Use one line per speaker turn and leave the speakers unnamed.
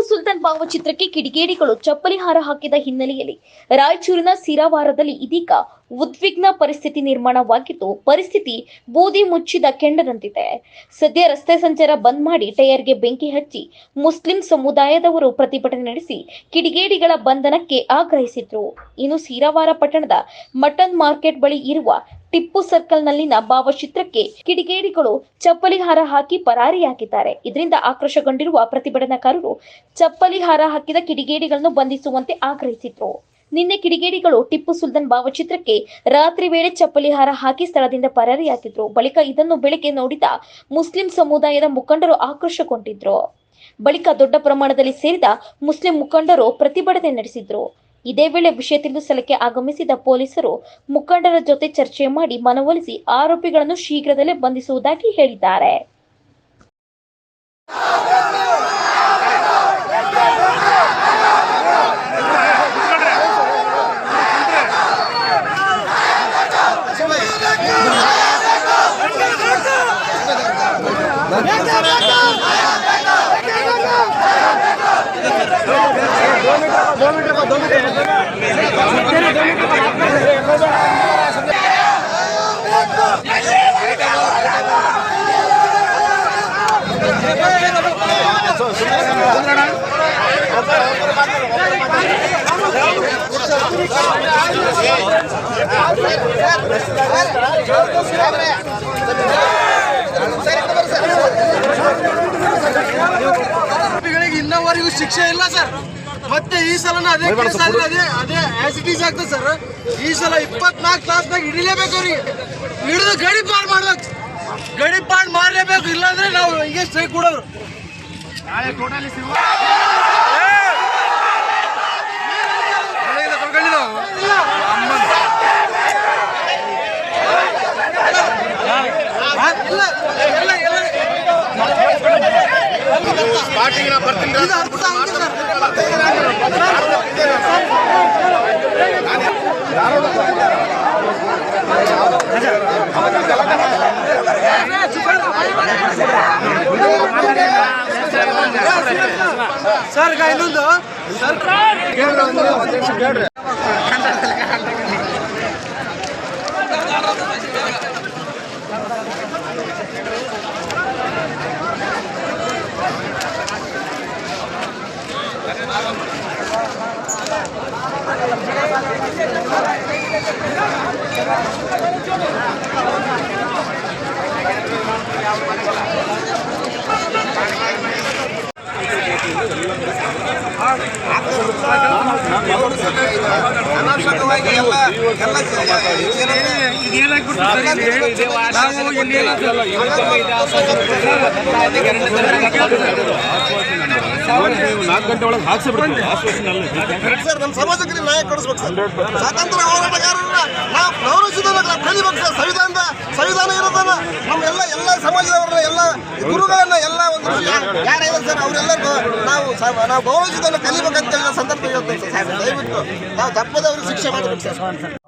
ಸುಲ್ತಾನ್ ಭಾವಚಿತ್ರಕ್ಕೆ ಕಿಡಿಗೇಡಿಗಳು ಚಪ್ಪಲಿ ಹಾರ ಹಾಕಿದ ಹಿನ್ನೆಲೆಯಲ್ಲಿ ರಾಯಚೂರಿನ ಸಿರಾವಾರದಲ್ಲಿ ಇದೀಗ ಉದ್ವಿಗ್ನ ಪರಿಸ್ಥಿತಿ ನಿರ್ಮಾಣವಾಗಿದ್ದು, ಪರಿಸ್ಥಿತಿ ಬೂದಿ ಮುಚ್ಚಿದ ಕೆಂಡದಂತಿದೆ. ಸದ್ಯ ರಸ್ತೆ ಸಂಚಾರ ಬಂದ್ ಮಾಡಿ ಟೈರ್ಗೆ ಬೆಂಕಿ ಹಚ್ಚಿ ಮುಸ್ಲಿಂ ಸಮುದಾಯದವರು ಪ್ರತಿಭಟನೆ ನಡೆಸಿ ಕಿಡಿಗೇಡಿಗಳ ಬಂಧನಕ್ಕೆ ಆಗ್ರಹಿಸಿದ್ರು. ಇನ್ನು ಸಿರಾವಾರ ಪಟ್ಟಣದ ಮಟನ್ ಮಾರ್ಕೆಟ್ ಬಳಿ ಇರುವ ಟಿಪ್ಪು ಸರ್ಕಲ್ನಲ್ಲಿನ ಭಾವಚಿತ್ರಕ್ಕೆ ಕಿಡಿಗೇಡಿಗಳು ಚಪ್ಪಲಿ ಹಾರ ಹಾಕಿ ಪರಾರಿಯಾಗಿದ್ದಾರೆ. ಇದರಿಂದ ಆಕ್ರೋಶಗೊಂಡಿರುವ ಪ್ರತಿಭಟನಾಕಾರರು ಚಪ್ಪಲಿ ಹಾರ ಹಾಕಿದ ಕಿಡಿಗೇಡಿಗಳನ್ನು ಬಂಧಿಸುವಂತೆ ಆಗ್ರಹಿಸಿದ್ರು. ನಿನ್ನೆ ಕಿಡಿಗೇಡಿಗಳು ಟಿಪ್ಪು ಸುಲ್ತಾನ್ ಭಾವಚಿತ್ರಕ್ಕೆ ರಾತ್ರಿ ವೇಳೆ ಚಪ್ಪಲಿ ಹಾರ ಹಾಕಿ ಸ್ಥಳದಿಂದ ಪರಾರಿಯಾಗಿದ್ರು. ಬಳಿಕ ಇದನ್ನು ಬೆಳಗ್ಗೆ ನೋಡಿದ ಮುಸ್ಲಿಂ ಸಮುದಾಯದ ಮುಖಂಡರು ಆಕ್ರೋಶಗೊಂಡಿದ್ರು. ಬಳಿಕ ದೊಡ್ಡ ಪ್ರಮಾಣದಲ್ಲಿ ಸೇರಿದ ಮುಸ್ಲಿಂ ಮುಖಂಡರು ಪ್ರತಿಭಟನೆ ನಡೆಸಿದ್ರು. ಇದೇ ವೇಳೆ ವಿಷಯ ತಿಳಿದು ಸ್ಥಳಕ್ಕೆ ಆಗಮಿಸಿದ ಪೊಲೀಸರು ಮುಖಂಡರ ಜೊತೆ ಚರ್ಚೆ ಮಾಡಿ ಮನವೊಲಿಸಿ ಆರೋಪಿಗಳನ್ನು ಶೀಘ್ರದಲ್ಲೇ ಬಂಧಿಸುವುದಾಗಿ ಹೇಳಿದ್ದಾರೆ.
ಇನ್ನವರೆಗೂ ಶಿಕ್ಷೆ ಇಲ್ಲ ಸರ್. ಮತ್ತೆ ಈ ಸಲ ಅದೇ ಆಸ್ ಇಟ್ ಈಸ್ ಆಗ್ತದೆ ಸರ್. ಈ ಸಲ 24 ತಾಸ್ನಾಗ ಹಿಡಿಲೇಬೇಕು. ಅವ್ರಿಗೆ ಹಿಡಿದು ಗಡಿ ಪಾಡ್ ಮಾಡ್ಬೇಕು, ಗಡಿ ಪಾಡ್ ಮಾಡಲೇಬೇಕು. ಇಲ್ಲಾಂದ್ರೆ ನಾವು ಹೀಗೆ ಸ್ಟ್ರೈಕ್ ಕೊಡೋರು. ಸರ್ ಇನ್ನೊಂದು ನಮ್ಮ ಸಮಾಜಕ್ಕೆ ನ್ಯಾಯ ಕೊಡಿಸ್ಬೇಕು ಸರ್. ಸ್ವಾತಂತ್ರ್ಯ ಹೋರಾಟಗಾರರನ್ನ ನಾವು ಗೌರವಿಸಿದಾಗ ಕಲಿಬೇಕು ಸರ್. ಸಂವಿಧಾನ ಇರೋದನ್ನ ಎಲ್ಲ ಸಮಾಜದವ್ರನ್ನ ಎಲ್ಲ ಗುರುಗಳನ್ನ ಎಲ್ಲ ಒಂದು ಯಾರಿದೆ ಸರ್ ಅವರೆಲ್ಲರಿಗೂ ನಾವು ಗೌರವಿಸಿದನ್ನು ಕಲಿಬೇಕಂತ ಸಂದರ್ಭ ಇರುತ್ತೆ ಸರ್. ದಯವಿಟ್ಟು ನಾವು ತಪ್ಪದೆ ಅವ್ರಿಗೆ ಶಿಕ್ಷೆ ಮಾಡಬೇಕು ಸರ್.